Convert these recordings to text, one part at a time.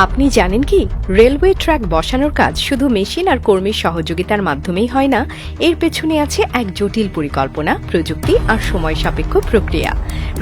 আপনি জানেন কি, রেলওয়ে ট্র্যাক বসানোর কাজ শুধু মেশিন আর কর্মীর সহযোগিতার মাধ্যমেই হয় না। এর পেছনে আছে এক জটিল পরিকল্পনা, প্রযুক্তি আর সময় সাপেক্ষ প্রক্রিয়া।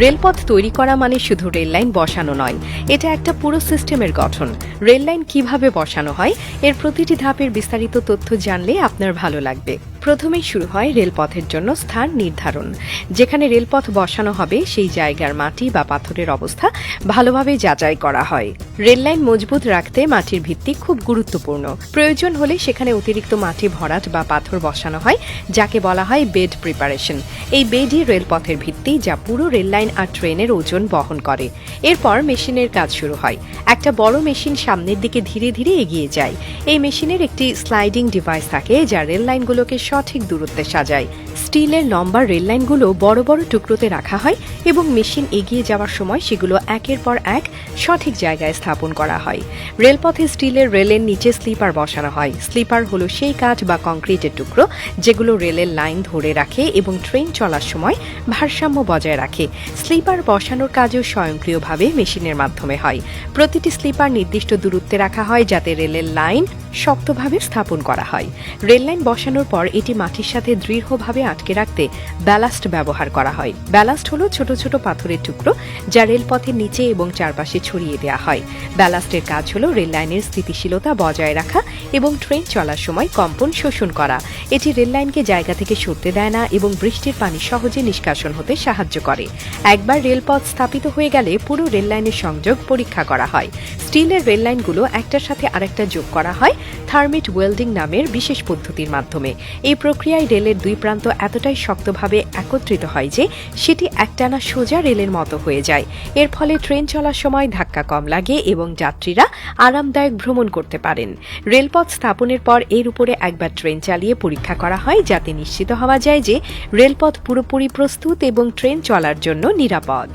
রেলপথ তৈরি করা মানে শুধু রেললাইন বসানো নয়, এটা একটা পুরো সিস্টেমের গঠন। রেললাইন কিভাবে বসানো হয়, এর প্রতিটি ধাপের বিস্তারিত তথ্য জানলে আপনার ভালো লাগবে। প্রথমেই শুরু হয় রেলপথের জন্য স্থান নির্ধারণ। যেখানে রেলপথ বসানো হবে সেই জায়গার মাটি বা পাথরের অবস্থা ভালোভাবে যাচাই করা হয়। রেললাইন মজবুত রাখতে মাটির ভিত্তি খুব গুরুত্বপূর্ণ। প্রয়োজন হলে সেখানে অতিরিক্ত মাটি ভরাট বা পাথর বসানো হয়, যাকে বলা হয় বেড প্রিপারেশন। এই বেডই রেলপথের ভিত্তি, যা পুরো রেললাইন আর ট্রেনের ওজন বহন করে। এরপর মেশিনের কাজ শুরু হয়। একটা বড় মেশিন সামনের দিকে ধীরে ধীরে এগিয়ে যায়। এই মেশিনের একটি স্লাইডিং ডিভাইস থাকে, যা রেললাইনগুলোকে সঠিক দূরত্বে সাজায়। স্টিলের লম্বা রেললাইনগুলো বড় বড় টুকরোতে রাখা হয় এবং মেশিন এগিয়ে যাওয়ার সময় সেগুলো একের পর এক সঠিক জায়গায় স্থাপন করা হয়। রেলপথে স্টিলের রেলের নিচে স্লিপার বসানো হয়। স্লিপার হলো সেই কাঠ বা কংক্রিটের টুকরো যেগুলো রেলের লাইন ধরে রাখে এবং ট্রেন চলার সময় ভারসাম্য বজায় রাখে। স্লিপার বসানোর কাজও স্বয়ংক্রিয়ভাবে মেশিনের মাধ্যমে হয়। প্রতিটি স্লিপার নির্দিষ্ট দূরত্বে রাখা হয়, যাতে রেলের লাইন শক্তভাবে স্থাপন করা হয়। রেললাইন বসানোর পর এটি মাটির সাথে দৃঢ়ভাবে আটকে রাখতে ব্যালাস্ট ব্যবহার করা হয়। ব্যালাস্ট হলো ছোট ছোট পাথরের টুকরো, যা রেলপথের নিচে এবং চারপাশে ছড়িয়ে দেওয়া হয়। ব্যালাস্টের কাজ হলো রেললাইনের স্থিতিশীলতা বজায় রাখা এবং ট্রেন চলার সময় কম্পন শোষণ করা। এটি রেললাইনকে জায়গা থেকে সরতে দেয় না এবং বৃষ্টির পানি সহজে নিষ্কাশন হতে সাহায্য করে। একবার রেলপথ স্থাপিত হয়ে গেলে পুরো রেললাইনের সংযোগ পরীক্ষা করা হয়। স্টিলের রেললাইনগুলো একটার সাথে আরেকটা যোগ করা হয় থার্মিট ওয়েল্ডিং নামের বিশেষ পদ্ধতির মাধ্যমে। এই প্রক্রিয়ায় রেলের দুই প্রান্ত এতটাই শক্তভাবে একত্রিত হয় যে সেটি একটানা সোজা রেলের মতো হয়ে যায়। এর ফলে ট্রেন চলার সময় ধাক্কা কম লাগে এবং যাত্রীরা আরামদায়ক ভ্রমণ করতে পারেন। রেলপথ স্থাপনের পর এর উপরে একবার ট্রেন চালিয়ে পরীক্ষা করা হয়, যাতে নিশ্চিত হওয়া যায় যে রেলপথ পুরোপুরি প্রস্তুত এবং ট্রেন চলার জন্য নিরাপদ।